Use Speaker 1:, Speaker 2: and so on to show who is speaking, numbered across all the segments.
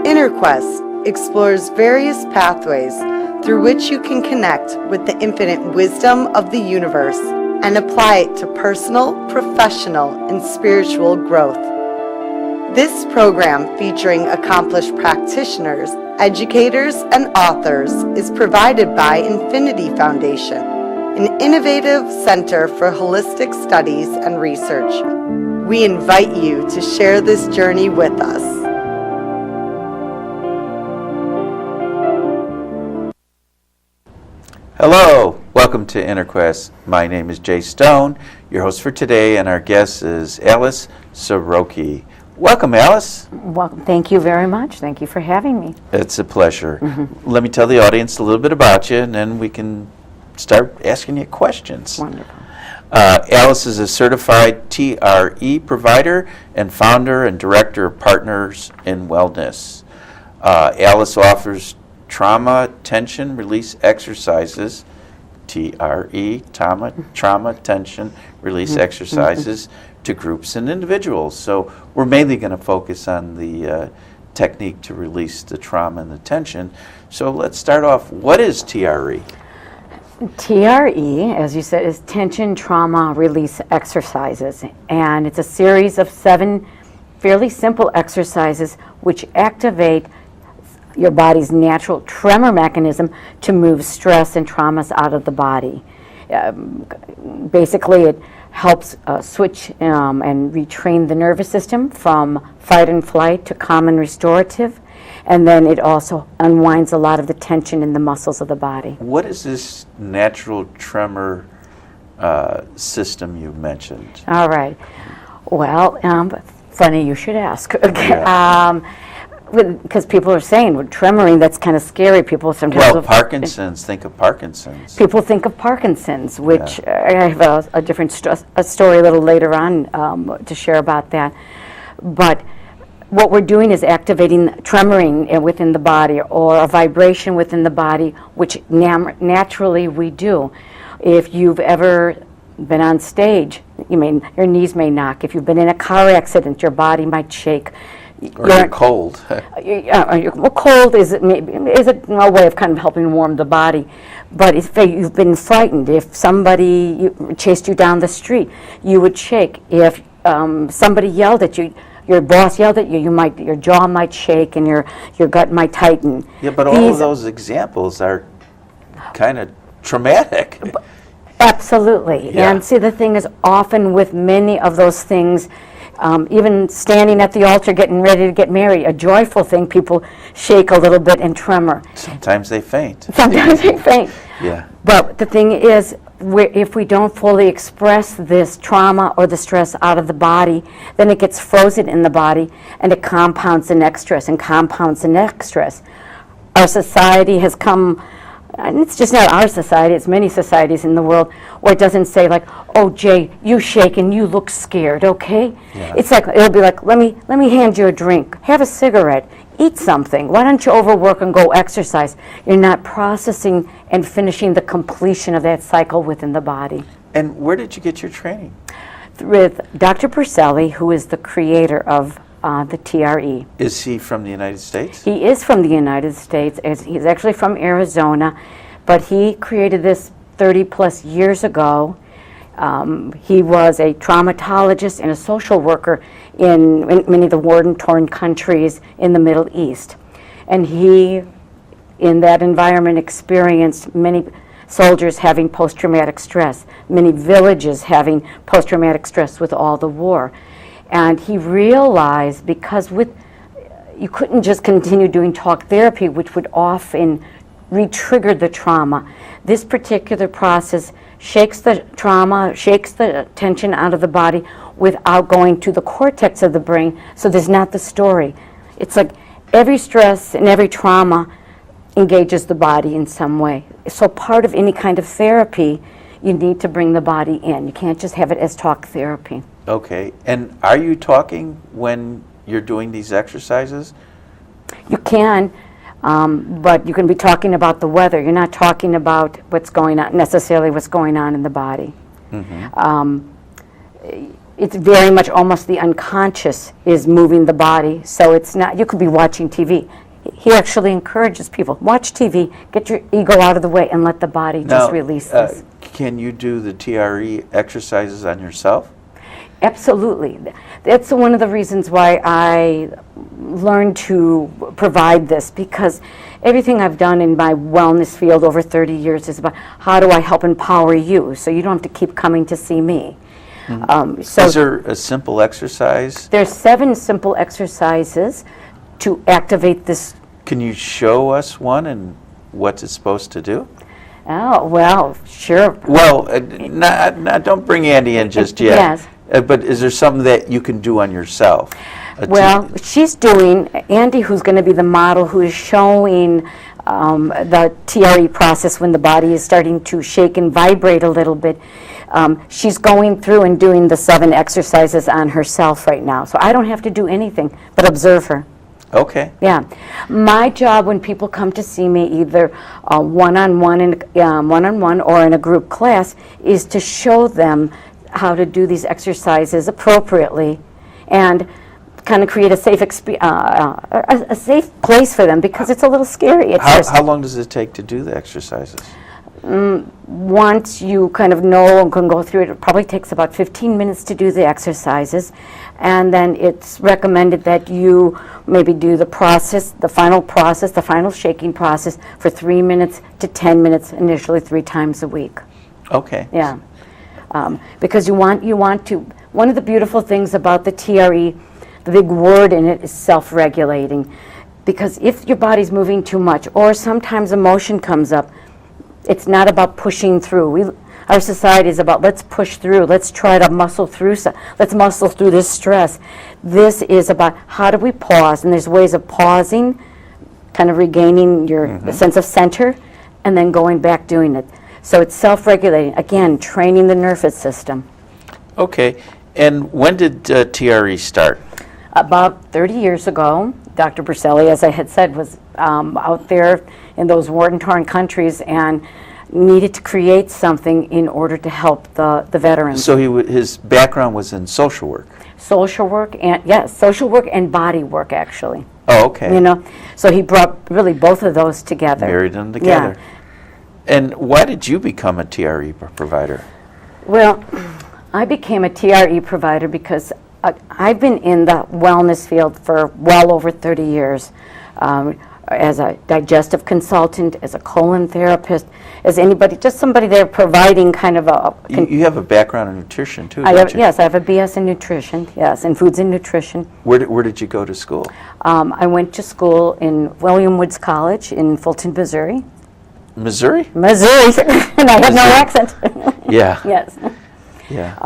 Speaker 1: InnerQuest explores various pathways through which you can connect with the infinite wisdom of the universe and apply it to personal, professional, and spiritual growth. This program, featuring accomplished practitioners, educators, and authors, is provided by Infinity Foundation, an innovative center for holistic studies and research. We invite you to share this journey with us.
Speaker 2: Hello, welcome to InnerQuest. My name is Jay Stone, your host for today, and our guest is Alyce Sorokie. Welcome, Alyce.
Speaker 3: Well, thank you very much. Thank you for having me.
Speaker 2: It's a pleasure. Let me tell the audience a little bit about you, and then we can start asking you questions.
Speaker 3: Wonderful.
Speaker 2: Alyce is a certified TRE provider and founder and director of Partners in Wellness. Alyce offers trauma tension release exercises, TRE, trauma tension release exercises to groups and individuals. So we're mainly going to focus on the technique to release the trauma and the tension. So let's start off. What is TRE?
Speaker 3: TRE, as you said, is tension trauma release exercises, and it's a series of 7 fairly simple exercises which activate your body's natural tremor mechanism to move stress and traumas out of the body. Basically, it helps switch and retrain the nervous system from fight and flight to calm and restorative, and then it also unwinds a lot of the tension in the muscles of the body.
Speaker 2: What is this natural tremor system you mentioned?
Speaker 3: All right. Well, funny you should ask. Okay.
Speaker 2: Yeah.
Speaker 3: Because people are saying with tremoring, that's kind of scary. People sometimes.
Speaker 2: Well, Parkinson's. Think of Parkinson's.
Speaker 3: People think of Parkinson's, which I have a different a story a little later on to share about that. But what we're doing is activating tremoring within the body, or a vibration within the body, which naturally we do. If you've ever been on stage, your knees may knock. If you've been in a car accident, your body might shake.
Speaker 2: Or you're cold.
Speaker 3: Cold is a way of kind of helping warm the body. But if you've been frightened, if somebody chased you down the street, you would shake. If somebody yelled at you, your boss yelled at you, your jaw might shake and your gut might tighten.
Speaker 2: Yeah, but all of those examples are kind of traumatic.
Speaker 3: Absolutely.
Speaker 2: Yeah.
Speaker 3: And see, the thing is, often with many of those things, even standing at the altar getting ready to get married, a joyful thing, people shake a little bit and tremor.
Speaker 2: Sometimes they faint.
Speaker 3: Sometimes they faint.
Speaker 2: Yeah.
Speaker 3: But the thing is, if we don't fully express this trauma or the stress out of the body, then it gets frozen in the body, and it compounds the next stress and compounds the next stress. Our society has come, and it's just not our society, it's many societies in the world, where it doesn't say like, oh, Jay, you shake and you look scared, okay?
Speaker 2: Yeah.
Speaker 3: It's like, it'll be like, let me hand you a drink, have a cigarette, eat something. Why don't you overwork and go exercise? You're not processing and finishing the completion of that cycle within the body.
Speaker 2: And where did you get your training?
Speaker 3: With Dr. Purcelli, who is the creator of the TRE.
Speaker 2: Is he from the United States?
Speaker 3: He is from the United States. He's actually from Arizona, but he created this 30 plus years ago. He was a traumatologist and a social worker in many of the war-torn countries in the Middle East. And he, in that environment, experienced many soldiers having post-traumatic stress, many villages having post-traumatic stress with all the war. And he realized, because you couldn't just continue doing talk therapy, which would often re-trigger the trauma. This particular process shakes the trauma, shakes the tension out of the body without going to the cortex of the brain, so there's not the story. It's like every stress and every trauma engages the body in some way. So part of any kind of therapy, you need to bring the body in. You can't just have it as talk therapy.
Speaker 2: Okay. And are you talking when you're doing these exercises?
Speaker 3: You can, but you can be talking about the weather. You're not talking about what's going on, necessarily what's going on in the body.
Speaker 2: Mm-hmm.
Speaker 3: it's very much almost the unconscious is moving the body. So it's not, you could be watching TV. He actually encourages people, watch TV, get your ego out of the way, and let the body just release this.
Speaker 2: Can you do the TRE exercises on yourself?
Speaker 3: Absolutely. That's one of the reasons why I learned to provide this, because everything I've done in my wellness field over 30 years is about how do I help empower you so you don't have to keep coming to see me. So
Speaker 2: is there a simple exercise?
Speaker 3: there's 7 simple exercises to activate this.
Speaker 2: Can you show us one and what it's supposed to do?
Speaker 3: Oh, well, sure.
Speaker 2: Well, don't bring Andy in just yet.
Speaker 3: Yes.
Speaker 2: But is there something that you can do on yourself?
Speaker 3: Well, she's doing, Andy, who's going to be the model, who is showing the TRE process when the body is starting to shake and vibrate a little bit. She's going through and doing the 7 exercises on herself right now. So I don't have to do anything but observe her.
Speaker 2: Okay.
Speaker 3: Yeah. My job when people come to see me, either one-on-one or in a group class, is to show them how to do these exercises appropriately and kind of create a safe a safe place for them, because it's a little scary at first.
Speaker 2: How long does it take to do the exercises?
Speaker 3: Once you kind of know and can go through it, it probably takes about 15 minutes to do the exercises, and then it's recommended that you maybe do the final shaking process for 3 minutes to 10 minutes, initially 3 times a week.
Speaker 2: Okay.
Speaker 3: Yeah. Because you want to, one of the beautiful things about the TRE, the big word in it is self-regulating. Because if your body's moving too much, or sometimes emotion comes up, it's not about pushing through. Our society is about, let's push through, let's try to muscle through, let's muscle through this stress. This is about how do we pause, and there's ways of pausing, kind of regaining your sense of center, and then going back doing it. So it's self-regulating, again, training the nervous system.
Speaker 2: Okay. And when did TRE start?
Speaker 3: About 30 years ago, Dr. Berselli, as I had said, was out there in those war-torn countries and needed to create something in order to help the veterans.
Speaker 2: So his background was in social work?
Speaker 3: Social work, and yes, social work and body work, actually.
Speaker 2: Oh, okay.
Speaker 3: You know, so he brought really both of those together.
Speaker 2: Married them together.
Speaker 3: Yeah.
Speaker 2: And why did you become a TRE provider?
Speaker 3: Well, I became a TRE provider because I've been in the wellness field for well over 30 years. As a digestive consultant, as a colon therapist, as anybody, just somebody there providing kind of a...
Speaker 2: You have a background in nutrition too,
Speaker 3: don't
Speaker 2: don't you?
Speaker 3: Yes, I have a BS in nutrition, yes, in foods and nutrition.
Speaker 2: Where did you go to school?
Speaker 3: I went to school in William Woods College in Fulton, Missouri.
Speaker 2: Missouri?
Speaker 3: Missouri, and I had no accent.
Speaker 2: Yeah.
Speaker 3: Yes.
Speaker 2: Yeah.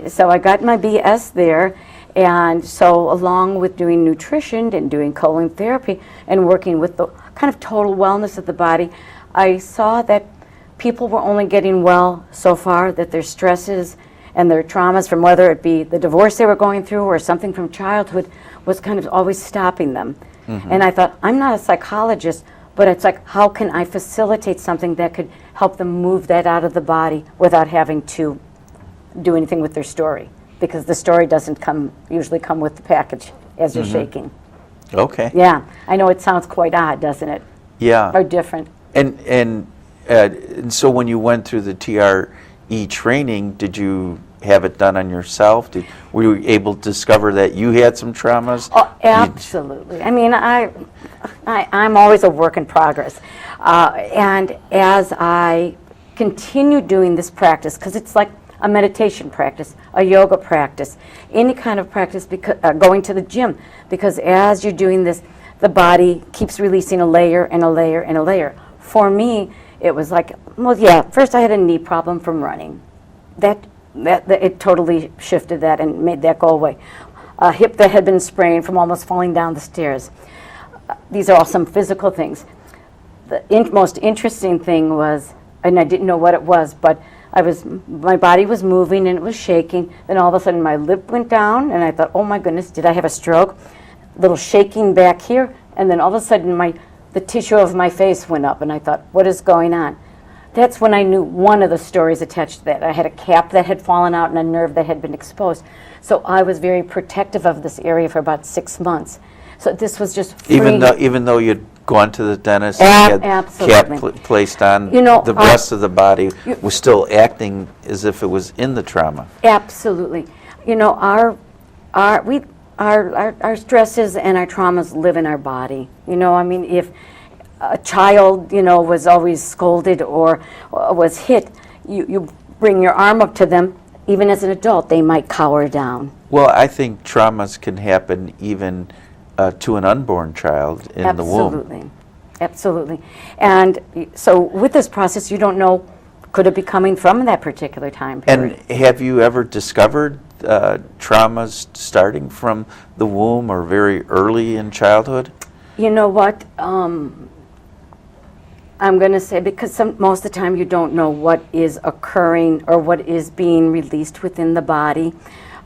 Speaker 3: So I got my BS there, and so along with doing nutrition and doing colon therapy and working with the kind of total wellness of the body, I saw that people were only getting well so far, that their stresses and their traumas, from whether it be the divorce they were going through or something from childhood, was kind of always stopping them. And I thought, I'm not a psychologist, but it's like, how can I facilitate something that could help them move that out of the body without having to do anything with their story? Because the story doesn't usually come with the package as you're shaking.
Speaker 2: Okay.
Speaker 3: Yeah, I know it sounds quite odd, doesn't it?
Speaker 2: Yeah.
Speaker 3: Or different.
Speaker 2: And so when you went through the TRE training, did you have it done on yourself? Were you able to discover that you had some traumas?
Speaker 3: Oh, absolutely. I mean, I'm always a work in progress. And as I continue doing this practice, because it's like a meditation practice, a yoga practice, any kind of practice, because going to the gym, because as you're doing this, the body keeps releasing a layer and a layer and a layer. For me, it was like, well, yeah, first I had a knee problem from running. That it totally shifted that and made that go away. A hip that had been sprained from almost falling down the stairs. These are all some physical things. The most interesting thing was, and I didn't know what it was, but my body was moving and it was shaking. Then all of a sudden my lip went down and I thought, oh my goodness, did I have a stroke? Little shaking back here, and then all of a sudden the tissue of my face went up and I thought, what is going on? That's when I knew one of the stories attached to that. I had a cap that had fallen out and a nerve that had been exposed. So I was very protective of this area for about 6 months. So this was just free.
Speaker 2: Even though you'd gone to the dentist and had
Speaker 3: Absolutely.
Speaker 2: cap placed on,
Speaker 3: You know,
Speaker 2: the rest of the body was still acting as if it was in the trauma.
Speaker 3: Absolutely. You know, our stresses and our traumas live in our body. You know, I mean, if a child, you know, was always scolded or was hit, you bring your arm up to them, even as an adult, they might cower down.
Speaker 2: Well, I think traumas can happen even to an unborn child in the womb.
Speaker 3: Absolutely. Absolutely. And so with this process, you don't know, could it be coming from that particular time period?
Speaker 2: And have you ever discovered traumas starting from the womb or very early in childhood?
Speaker 3: You know what? I'm going to say, because most of the time you don't know what is occurring or what is being released within the body.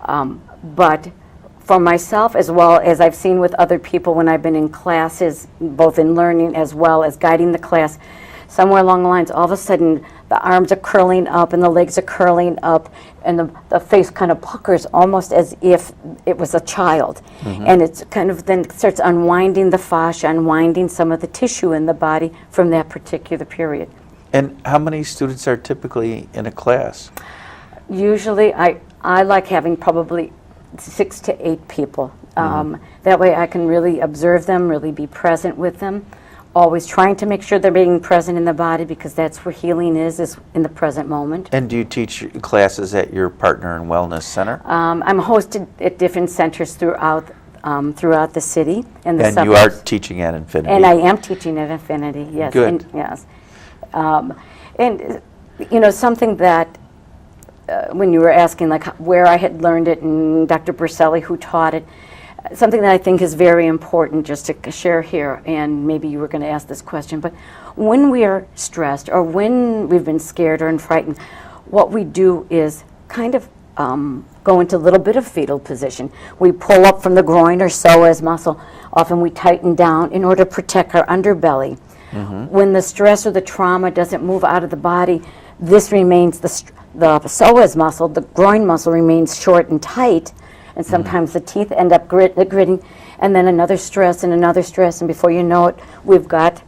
Speaker 3: But for myself, as well as I've seen with other people when I've been in classes, both in learning as well as guiding the class, somewhere along the lines, all of a sudden the arms are curling up and the legs are curling up and the face kind of puckers almost as if it was a child. And it's kind of then starts unwinding the fascia, unwinding some of the tissue in the body from that particular period.
Speaker 2: And how many students are typically in a class?
Speaker 3: Usually I like having probably 6 to 8 people. That way I can really observe them, really be present with them. Always trying to make sure they're being present in the body, because that's where healing is in the present moment.
Speaker 2: And do you teach classes at your Partner in Wellness Center?
Speaker 3: I'm hosted at different centers throughout the city and the
Speaker 2: And
Speaker 3: suburbs.
Speaker 2: you are teaching at Infinity?
Speaker 3: And I am teaching at Infinity, yes.
Speaker 2: Good.
Speaker 3: And, yes. And, you know, something that when you were asking like where I had learned it and Dr. Berselli who taught it, something that I think is very important just to share here, and maybe you were going to ask this question, but when we are stressed or when we've been scared or frightened, what we do is kind of go into a little bit of fetal position. We pull up from the groin or psoas muscle. Often we tighten down in order to protect our underbelly. When the stress or the trauma doesn't move out of the body, this remains the psoas muscle, the groin muscle remains short and tight, and sometimes the teeth end up gritting, and then another stress, and before you know it, we've got,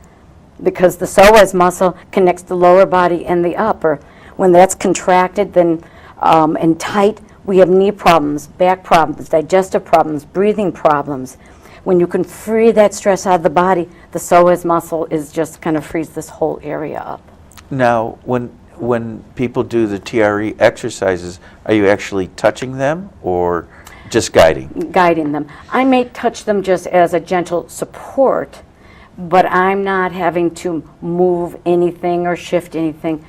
Speaker 3: because the psoas muscle connects the lower body and the upper, when that's contracted then and tight, we have knee problems, back problems, digestive problems, breathing problems. When you can free that stress out of the body, the psoas muscle is just kind of frees this whole area up.
Speaker 2: Now, when people do the TRE exercises, are you actually touching them or just guiding?
Speaker 3: Guiding them. I may touch them just as a gentle support, but I'm not having to move anything or shift anything.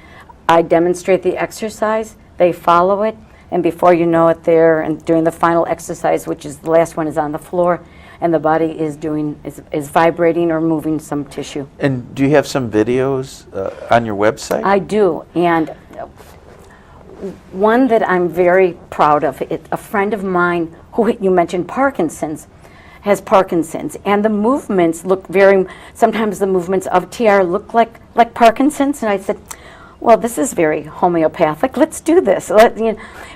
Speaker 3: I demonstrate the exercise, they follow it, and before you know it, they're doing the final exercise, which is the last one, is on the floor, and the body is vibrating or moving some tissue.
Speaker 2: And do you have some videos on your website?
Speaker 3: I do, and one that I'm very proud of, a friend of mine who, you mentioned Parkinson's, has Parkinson's, and the movements look sometimes the movements of TR look like Parkinson's, and I said, well, this is very homeopathic, let's do this.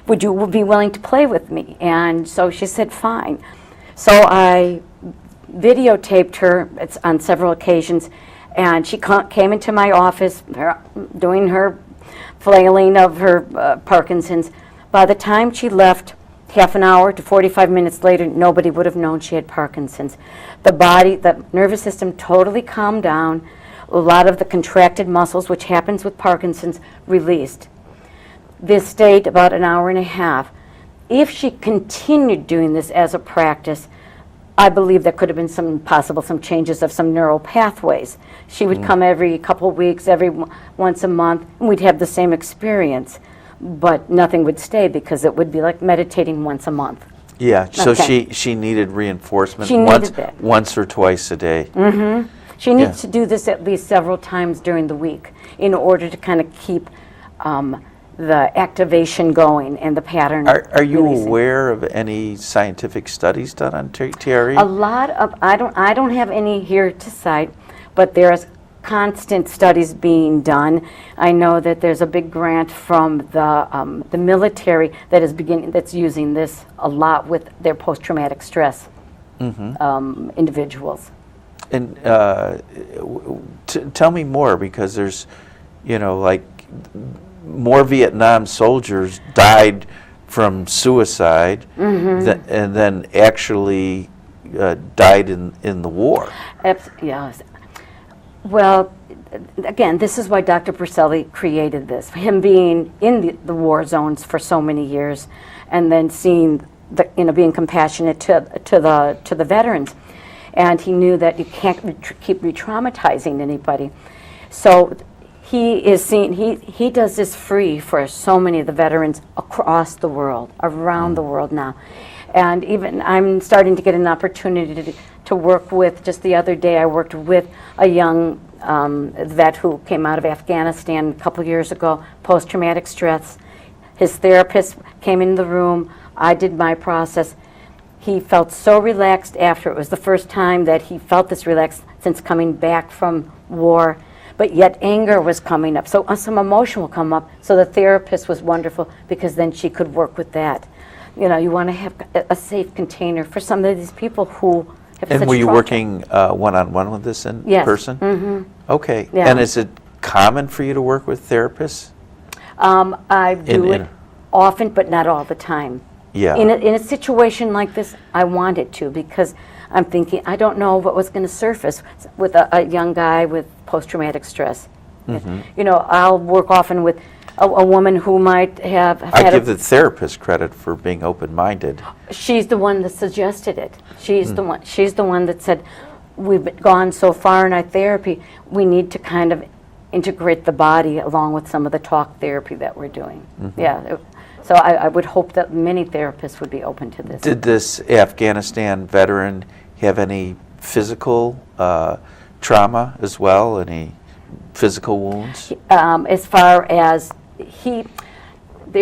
Speaker 3: Would you be willing to play with me? And so she said, fine. So I videotaped her on several occasions, and she came into my office doing her flailing of her Parkinson's. By the time she left, half an hour to 45 minutes later, nobody would have known she had Parkinson's. The body, the nervous system totally calmed down. A lot of the contracted muscles, which happens with Parkinson's, released. This stayed about an hour and a half. If she continued doing this as a practice, I believe there could have been some changes of some neural pathways. She would come every couple weeks, once a month, and we'd have the same experience. But nothing would stay because it would be like meditating once a month.
Speaker 2: Yeah, so
Speaker 3: Okay.
Speaker 2: she needed reinforcement
Speaker 3: She needed that.
Speaker 2: once or twice a day.
Speaker 3: She needs to do this at least several times during the week in order to kind of keep the activation going and the pattern.
Speaker 2: Are you
Speaker 3: releasing.
Speaker 2: aware of any scientific studies done on TRE?
Speaker 3: A lot of, I don't have any here to cite, but there's constant studies being done. I know that there's a big grant from the military that's using this a lot with their post-traumatic stress individuals.
Speaker 2: And tell me more, because there's, like more Vietnam soldiers died from suicide and then actually died in the war.
Speaker 3: Yes. Well, again, this is why Dr. Purcelli created this. Him being in the war zones for so many years, and then seeing being compassionate to the veterans, and he knew that you can't keep re-traumatizing anybody. So he does this free for so many of the veterans across the world, around the world now. And even I'm starting to get an opportunity to work with, just the other day I worked with a young vet who came out of Afghanistan a couple years ago, post-traumatic stress. His therapist came in the room, I did my process. He felt so relaxed after. It was the first time that he felt this relaxed since coming back from war. But yet anger was coming up. So some emotion will come up. So the therapist was wonderful, because then she could work with that. You want to have a safe container for some of these people who have
Speaker 2: And
Speaker 3: such
Speaker 2: were you
Speaker 3: trauma.
Speaker 2: working one-on-one with this person?
Speaker 3: Mm-hmm.
Speaker 2: Okay.
Speaker 3: Yeah.
Speaker 2: And is it common for you to work with therapists?
Speaker 3: I do
Speaker 2: In-
Speaker 3: it often, but not all the time.
Speaker 2: Yeah.
Speaker 3: In a situation like this, I wanted to, because I'm thinking, I don't know what was going to surface with a young guy with post-traumatic stress. I'll work often with a woman who might have
Speaker 2: I
Speaker 3: had
Speaker 2: give the therapist credit for being open-minded.
Speaker 3: She's the one that suggested it. She's the one. She's the one that said, "We've gone so far in our therapy. We need to kind of integrate the body along with some of the talk therapy that we're doing." Yeah. So I would hope that many therapists would be open to this.
Speaker 2: Did this Afghanistan veteran have any physical trauma as well? Any physical wounds?
Speaker 3: As far as he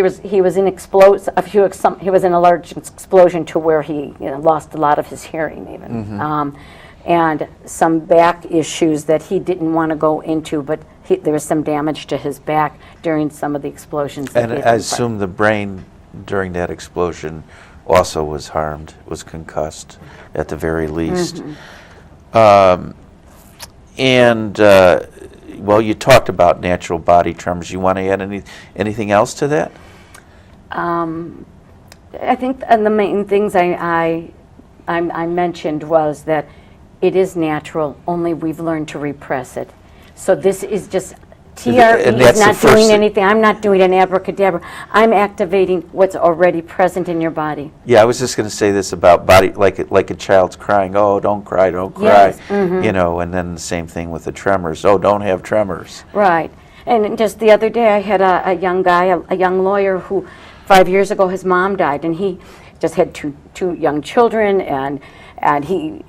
Speaker 3: was in he was in a large explosion to where he lost a lot of his hearing even, and some back issues that he didn't want to go into, but there was some damage to his back during some of the explosions.
Speaker 2: And I assume the brain during that explosion also was harmed, was concussed at the very least. Well, you talked about natural body tremors. You want to add anything else to that?
Speaker 3: I think the main things I mentioned was that it is natural, only we've learned to repress it. So this is just, TRE
Speaker 2: And that's
Speaker 3: is
Speaker 2: the
Speaker 3: not
Speaker 2: first
Speaker 3: doing
Speaker 2: thing.
Speaker 3: anything. I'm not doing an abracadabra. I'm activating what's already present in your body.
Speaker 2: Yeah, I was just going to say this about body, like a child's crying, oh, don't cry, don't cry,
Speaker 3: Yes,
Speaker 2: and then the same thing with the tremors. Oh, don't have tremors.
Speaker 3: Right. And just the other day I had a young guy, a young lawyer who 5 years ago his mom died, and he just had two young children, and he,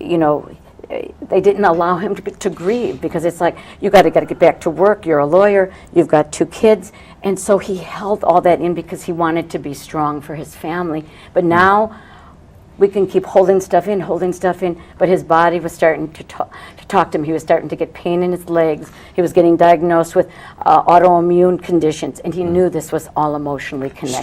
Speaker 3: they didn't allow him to grieve, because it's like, you got to get back to work, you're a lawyer, you've got 2 kids, and so he held all that in because he wanted to be strong for his family. But now we can keep holding stuff in, but his body was starting to talk to him. He was starting to get pain in his legs. He was getting diagnosed with autoimmune conditions, and he knew this was all emotionally connected.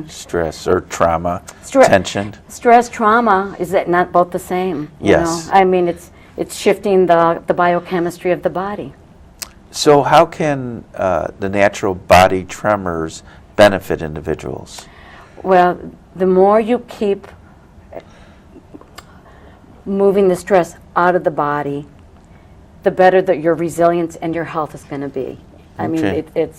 Speaker 2: Stress or trauma,
Speaker 3: Stre-
Speaker 2: tension.
Speaker 3: Stress, trauma, is that not both the same? you
Speaker 2: Yes.
Speaker 3: know? I mean, it's shifting the biochemistry of the body.
Speaker 2: So how can the natural body tremors benefit individuals?
Speaker 3: Well, the more you keep moving the stress out of the body, the better that your resilience and your health is going to be. I mean,
Speaker 2: Okay.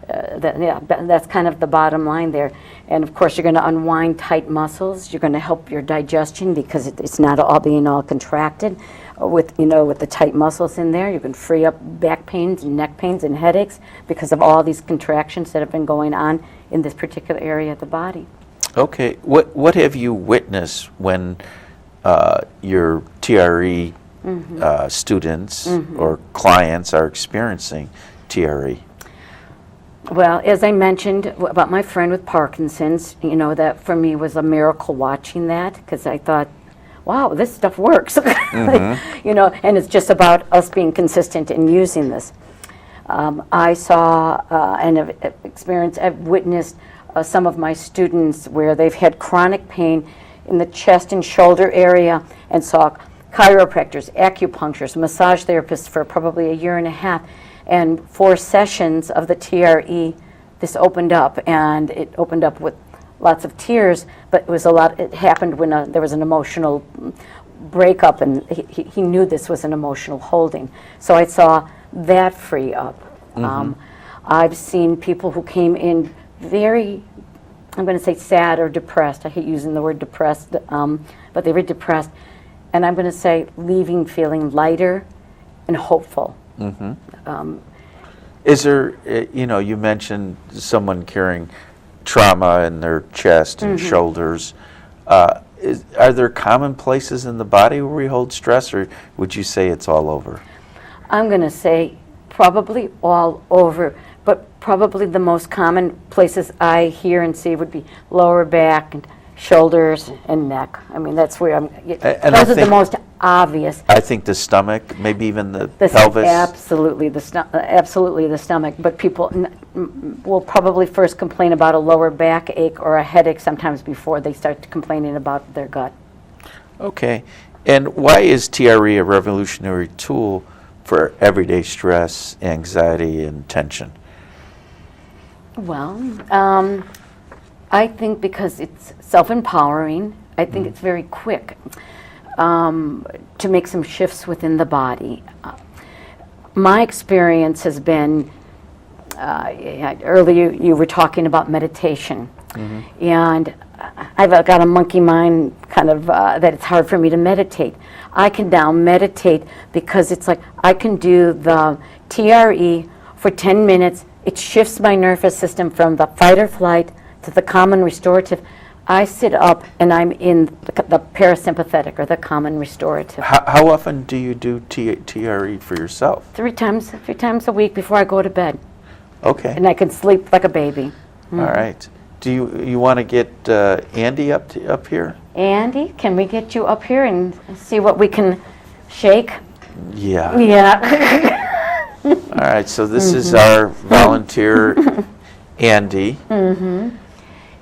Speaker 3: that's kind of the bottom line there. And of course, you're going to unwind tight muscles. You're going to help your digestion, because it's not all being all contracted with the tight muscles in there. You can free up back pains and neck pains and headaches because of all these contractions that have been going on in this particular area of the body.
Speaker 2: Okay, what have you witnessed when your TRE students or clients are experiencing TRE?
Speaker 3: Well, as I mentioned about my friend with Parkinson's, that for me was a miracle watching that, because I thought, wow, this stuff works. You know, and it's just about us being consistent in using this. I saw and have experienced, I've witnessed some of my students where they've had chronic pain in the chest and shoulder area, and saw chiropractors, acupuncturists, massage therapists for probably a year and a half. And 4 sessions of the TRE, this opened up, and it opened up with lots of tears, but it was it happened when there was an emotional breakup, and he knew this was an emotional holding. So I saw that free up. I've seen people who came in very, I'm going to say sad or depressed. I hate using the word depressed, but they were depressed. And I'm going to say leaving feeling lighter and hopeful.
Speaker 2: Is there, you know, you mentioned someone carrying trauma in their chest and shoulders. Are there common places in the body where we hold stress, or would you say it's all over?
Speaker 3: I'm going to say probably all over, but probably the most common places I hear and see would be lower back and shoulders and neck. I mean, that's where those are the most obvious.
Speaker 2: I think the stomach, maybe even the pelvis.
Speaker 3: Absolutely, absolutely the stomach. But people will probably first complain about a lower back ache or a headache sometimes before they start complaining about their gut.
Speaker 2: Okay. And why is TRE a revolutionary tool for everyday stress, anxiety, and tension?
Speaker 3: Well, I think because it's self-empowering. I think it's very quick to make some shifts within the body. My experience has been, earlier you were talking about meditation, and I've got a monkey mind kind of that it's hard for me to meditate. I can now meditate because it's like I can do the TRE for 10 minutes. It shifts my nervous system from the fight or flight to the calm and restorative. I sit up and I'm in the parasympathetic or the calm and restorative.
Speaker 2: How often do you do TRE for yourself?
Speaker 3: 3 times a week before I go to bed.
Speaker 2: Okay.
Speaker 3: And I can sleep like a baby.
Speaker 2: All right. Do you want to get Andy up here?
Speaker 3: Andy, can we get you up here and see what we can shake?
Speaker 2: Yeah.
Speaker 3: Yeah.
Speaker 2: All right. So this is our volunteer, Andy.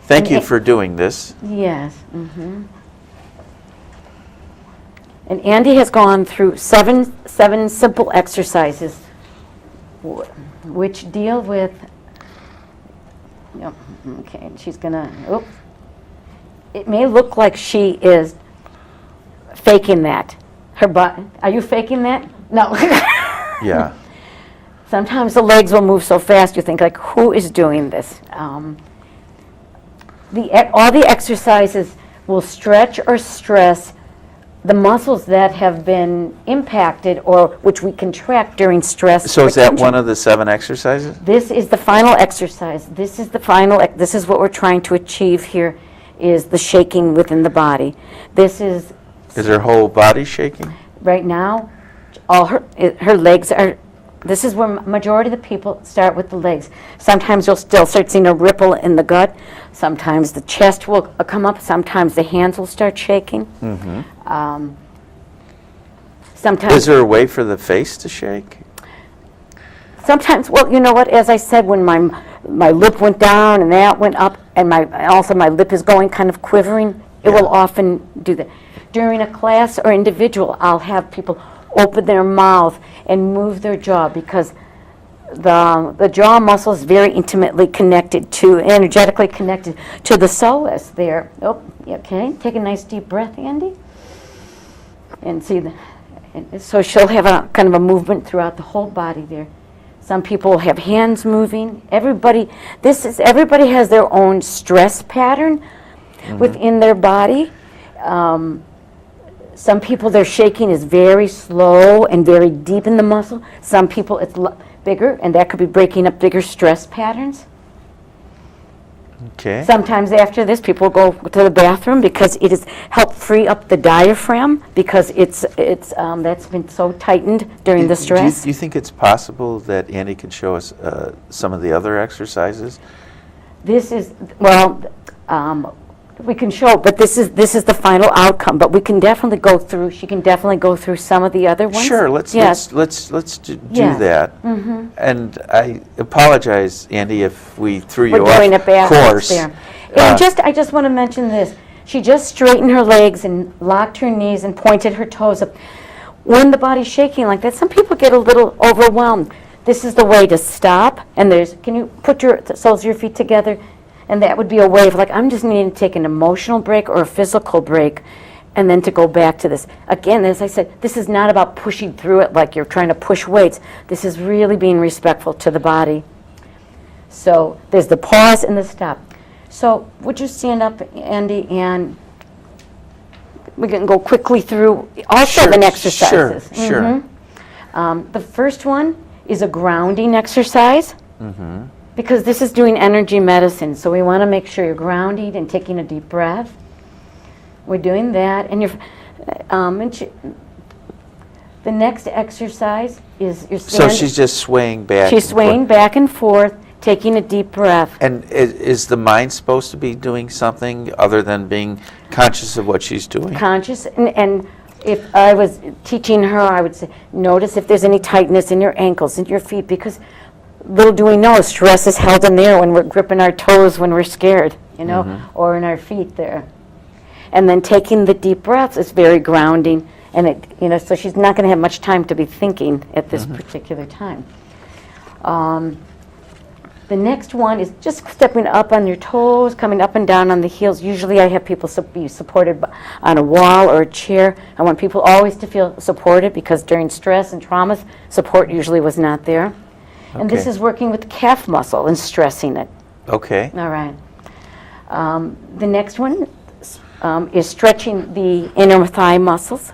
Speaker 2: Thank you for doing this.
Speaker 3: Yes. And Andy has gone through seven simple exercises which deal with, okay, and she's gonna, it may look like she is faking that. Her butt, are you faking that? No.
Speaker 2: Yeah.
Speaker 3: Sometimes the legs will move so fast you think like, who is doing this? All the exercises will stretch or stress the muscles that have been impacted or which we contract during stress.
Speaker 2: So is that one of the 7 exercises?
Speaker 3: This is the final exercise. This is what we're trying to achieve here, is the shaking within the body. This is...
Speaker 2: Is her whole body shaking?
Speaker 3: Right now, all her legs are... This is where majority of the people start with the legs. Sometimes you'll still start seeing a ripple in the gut. Sometimes the chest will come up. Sometimes the hands will start shaking. Sometimes.
Speaker 2: Is there a way for the face to shake?
Speaker 3: Sometimes, well, you know what? As I said, when my lip went down and that went up, and also my lip is going kind of quivering, it will often do that. During a class or individual, I'll have people open their mouth and move their jaw, because the jaw muscle is very intimately energetically connected to the psoas there. Okay, take a nice deep breath, Andy. And see, so she'll have a kind of a movement throughout the whole body there. Some people have hands moving. Everybody has their own stress pattern within their body. Some people, their shaking is very slow and very deep in the muscle. Some people, it's bigger, and that could be breaking up bigger stress patterns.
Speaker 2: Okay.
Speaker 3: Sometimes after this, people go to the bathroom because it has helped free up the diaphragm, because it's that's been so tightened during the stress.
Speaker 2: Do you think it's possible that Andy can show us some of the other exercises?
Speaker 3: This is, well, We can show, but this is the final outcome. But we can definitely go through. She can definitely go through some of the other ones.
Speaker 2: Sure, let's do
Speaker 3: Yes.
Speaker 2: that. Mm-hmm. And I apologize, Andy, if we threw
Speaker 3: We're
Speaker 2: you
Speaker 3: doing
Speaker 2: off
Speaker 3: it backwards
Speaker 2: course.
Speaker 3: there. And I just want to mention this. She just straightened her legs and locked her knees and pointed her toes up. When the body's shaking like that, some people get a little overwhelmed. This is the way to stop. And can you put the soles of your feet together? And that would be a way of, like, I'm just needing to take an emotional break or a physical break, and then to go back to this. Again, as I said, this is not about pushing through it like you're trying to push weights. This is really being respectful to the body. So there's the pause and the stop. So would you stand up, Andy, and we can go quickly through all 7 exercises.
Speaker 2: Sure.
Speaker 3: The first one is a grounding exercise. Mm-hmm. Because this is doing energy medicine, so we want to make sure you're grounding and taking a deep breath. We're doing that, and the next exercise is you're standing.
Speaker 2: So she's just swaying back.
Speaker 3: She's swaying back and forth, taking a deep breath.
Speaker 2: And is the mind supposed to be doing something other than being conscious of what she's doing?
Speaker 3: Conscious, and if I was teaching her, I would say, notice if there's any tightness in your ankles, in your feet, because little do we know, stress is held in there when we're gripping our toes when we're scared, or in our feet there. And then taking the deep breaths is very grounding, and so she's not going to have much time to be thinking at this particular time. The next one is just stepping up on your toes, coming up and down on the heels. Usually I have people be supported on a wall or a chair. I want people always to feel supported, because during stress and traumas, support usually was not there. And this is working with the calf muscle and stressing it.
Speaker 2: Okay.
Speaker 3: All right. The next one is stretching the inner thigh muscles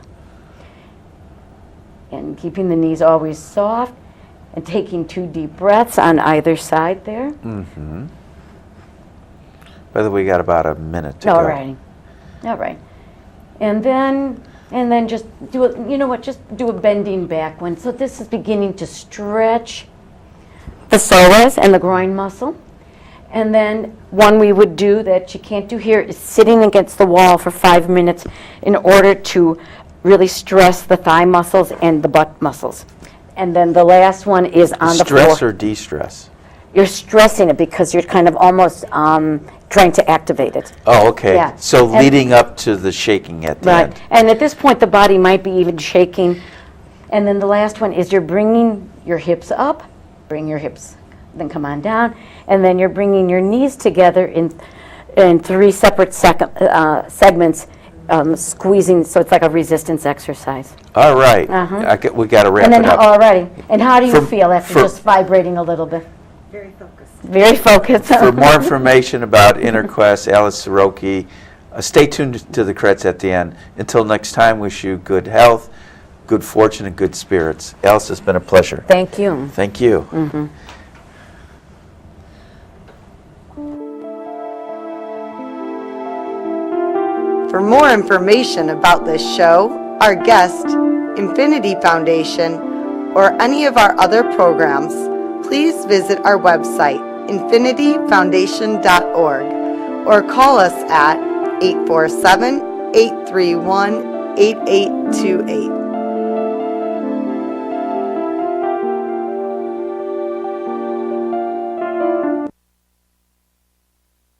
Speaker 3: and keeping the knees always soft and taking 2 deep breaths on either side there.
Speaker 2: Mm-hmm. By the way, we got about a minute to go.
Speaker 3: All right. And then just do just do a bending back one. So this is beginning to stretch the psoas and the groin muscle. And then one we would do that you can't do here is sitting against the wall for 5 minutes in order to really stress the thigh muscles and the butt muscles. And then the last one is on the floor.
Speaker 2: Stress or de-stress?
Speaker 3: You're stressing it because you're kind of almost trying to activate it.
Speaker 2: Oh, okay.
Speaker 3: Yeah.
Speaker 2: So leading up to the shaking at the end.
Speaker 3: And at this point, the body might be even shaking. And then the last one is you're bringing your hips up. Bring your hips, then come on down, and then you're bringing your knees together in 3 separate segments, squeezing, so it's like a resistance exercise.
Speaker 2: All right. We got to wrap it up.
Speaker 3: Alrighty. And how do you feel after just vibrating a little bit?
Speaker 1: Very focused.
Speaker 3: Very focused.
Speaker 2: For more information about Inner Quest, Alyce Sorokie, stay tuned to the credits at the end. Until next time, wish you good health, good fortune, and good spirits. Alyce, it's been a pleasure.
Speaker 3: Thank you.
Speaker 2: Thank you.
Speaker 3: Mm-hmm.
Speaker 1: For more information about this show, our guest, Infinity Foundation, or any of our other programs, please visit our website, infinityfoundation.org, or call us at 847-831-8828.